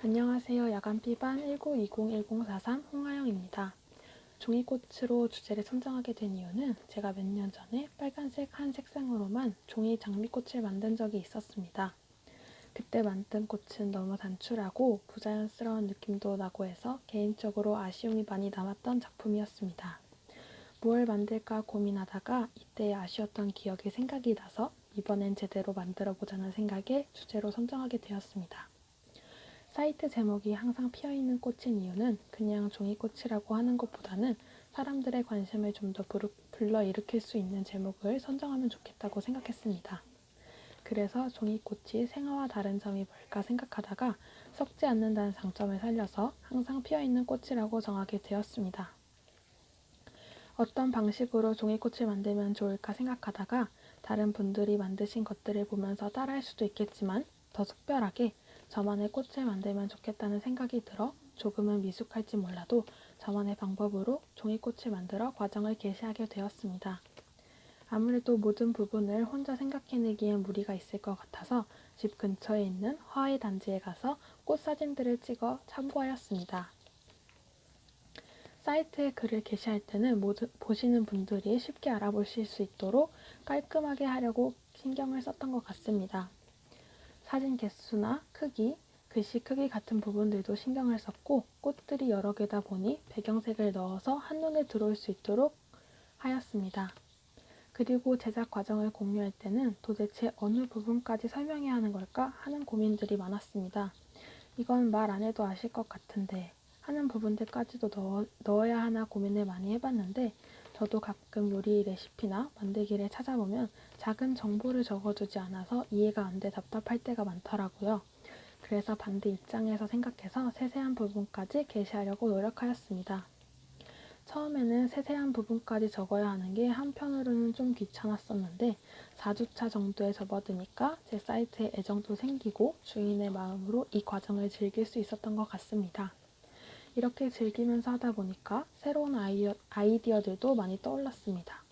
안녕하세요. 야간비반 19201043 홍하영입니다. 종이꽃으로 주제를 선정하게 된 이유는 제가 몇 년 전에 빨간색 한 색상으로만 종이 장미꽃을 만든 적이 있었습니다. 그때 만든 꽃은 너무 단출하고 부자연스러운 느낌도 나고 해서 개인적으로 아쉬움이 많이 남았던 작품이었습니다. 뭘 만들까 고민하다가 이때 아쉬웠던 기억이 생각이 나서 이번엔 제대로 만들어 보자는 생각에 주제로 선정하게 되었습니다. 사이트 제목이 항상 피어있는 꽃인 이유는 그냥 종이꽃이라고 하는 것보다는 사람들의 관심을 좀 더 불러일으킬 수 있는 제목을 선정하면 좋겠다고 생각했습니다. 그래서 종이꽃이 생화와 다른 점이 뭘까 생각하다가 썩지 않는다는 장점을 살려서 항상 피어있는 꽃이라고 정하게 되었습니다. 어떤 방식으로 종이꽃을 만들면 좋을까 생각하다가 다른 분들이 만드신 것들을 보면서 따라할 수도 있겠지만 더 특별하게 저만의 꽃을 만들면 좋겠다는 생각이 들어 조금은 미숙할지 몰라도 저만의 방법으로 종이꽃을 만들어 과정을 게시하게 되었습니다. 아무래도 모든 부분을 혼자 생각해내기엔 무리가 있을 것 같아서 집 근처에 있는 화훼 단지에 가서 꽃 사진들을 찍어 참고하였습니다. 사이트에 글을 게시할 때는 보시는 분들이 쉽게 알아보실 수 있도록 깔끔하게 하려고 신경을 썼던 것 같습니다. 사진 개수나 크기, 글씨 크기 같은 부분들도 신경을 썼고 꽃들이 여러 개다 보니 배경색을 넣어서 한눈에 들어올 수 있도록 하였습니다. 그리고 제작 과정을 공유할 때는 도대체 어느 부분까지 설명해야 하는 걸까 하는 고민들이 많았습니다. 이건 말 안 해도 아실 것 같은데 하는 부분들까지도 넣어야 하나 고민을 많이 해봤는데 저도 가끔 요리 레시피나 만들기를 찾아보면 작은 정보를 적어두지 않아서 이해가 안 돼 답답할 때가 많더라고요. 그래서 반대 입장에서 생각해서 세세한 부분까지 게시하려고 노력하였습니다. 처음에는 세세한 부분까지 적어야 하는 게 한편으로는 좀 귀찮았었는데 4주차 정도에 접어드니까 제 사이트에 애정도 생기고 주인의 마음으로 이 과정을 즐길 수 있었던 것 같습니다. 이렇게 즐기면서 하다 보니까 새로운 아이디어들도 많이 떠올랐습니다.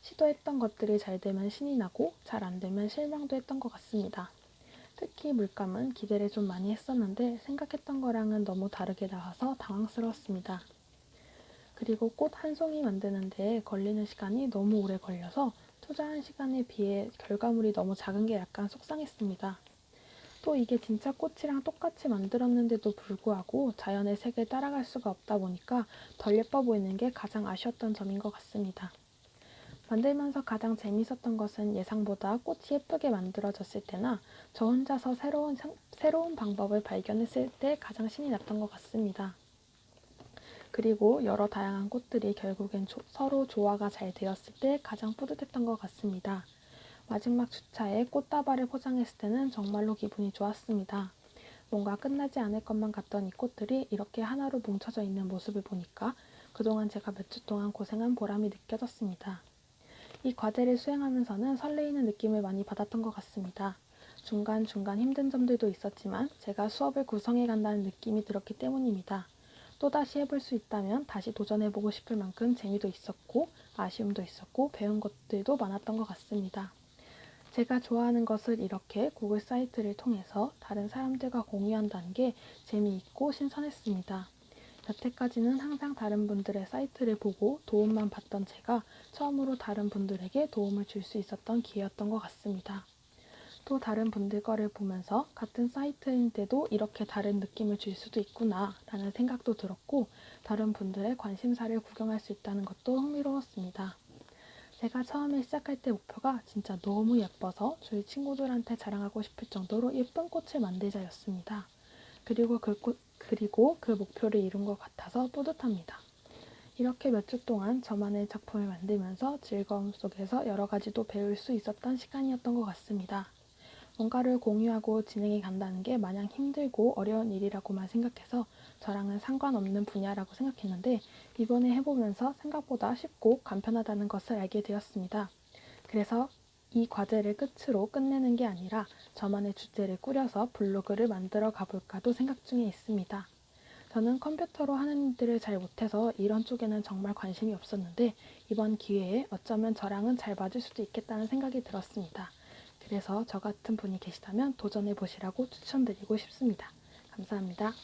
시도했던 것들이 잘 되면 신이 나고 잘 안 되면 실망도 했던 것 같습니다. 특히 물감은 기대를 좀 많이 했었는데 생각했던 거랑은 너무 다르게 나와서 당황스러웠습니다. 그리고 꽃 한 송이 만드는 데 걸리는 시간이 너무 오래 걸려서 투자한 시간에 비해 결과물이 너무 작은 게 약간 속상했습니다. 또 이게 진짜 꽃이랑 똑같이 만들었는데도 불구하고 자연의 색을 따라갈 수가 없다 보니까 덜 예뻐 보이는 게 가장 아쉬웠던 점인 것 같습니다. 만들면서 가장 재밌었던 것은 예상보다 꽃이 예쁘게 만들어졌을 때나 저 혼자서 새로운 방법을 발견했을 때 가장 신이 났던 것 같습니다. 그리고 여러 다양한 꽃들이 결국엔 서로 조화가 잘 되었을 때 가장 뿌듯했던 것 같습니다. 마지막 주차에 꽃다발을 포장했을 때는 정말로 기분이 좋았습니다. 뭔가 끝나지 않을 것만 같던 이 꽃들이 이렇게 하나로 뭉쳐져 있는 모습을 보니까 그동안 제가 몇 주 동안 고생한 보람이 느껴졌습니다. 이 과제를 수행하면서는 설레이는 느낌을 많이 받았던 것 같습니다. 중간중간 힘든 점들도 있었지만 제가 수업을 구성해 간다는 느낌이 들었기 때문입니다. 또다시 해볼 수 있다면 다시 도전해보고 싶을 만큼 재미도 있었고 아쉬움도 있었고 배운 것들도 많았던 것 같습니다. 제가 좋아하는 것을 이렇게 구글 사이트를 통해서 다른 사람들과 공유한다는 게 재미있고 신선했습니다. 여태까지는 항상 다른 분들의 사이트를 보고 도움만 받던 제가 처음으로 다른 분들에게 도움을 줄 수 있었던 기회였던 것 같습니다. 또 다른 분들 거를 보면서 같은 사이트인데도 이렇게 다른 느낌을 줄 수도 있구나 라는 생각도 들었고 다른 분들의 관심사를 구경할 수 있다는 것도 흥미로웠습니다. 제가 처음에 시작할 때 목표가 진짜 너무 예뻐서 저희 친구들한테 자랑하고 싶을 정도로 예쁜 꽃을 만들자였습니다. 그리고 그 목표를 이룬 것 같아서 뿌듯합니다. 이렇게 몇 주 동안 저만의 작품을 만들면서 즐거움 속에서 여러 가지도 배울 수 있었던 시간이었던 것 같습니다. 뭔가를 공유하고 진행해 간다는 게 마냥 힘들고 어려운 일이라고만 생각해서 저랑은 상관없는 분야라고 생각했는데 이번에 해보면서 생각보다 쉽고 간편하다는 것을 알게 되었습니다. 그래서 이 과제를 끝으로 끝내는 게 아니라 저만의 주제를 꾸려서 블로그를 만들어 가볼까도 생각 중에 있습니다. 저는 컴퓨터로 하는 일들을 잘 못해서 이런 쪽에는 정말 관심이 없었는데 이번 기회에 어쩌면 저랑은 잘 맞을 수도 있겠다는 생각이 들었습니다. 그래서 저 같은 분이 계시다면 도전해 보시라고 추천드리고 싶습니다. 감사합니다. 감사합니다.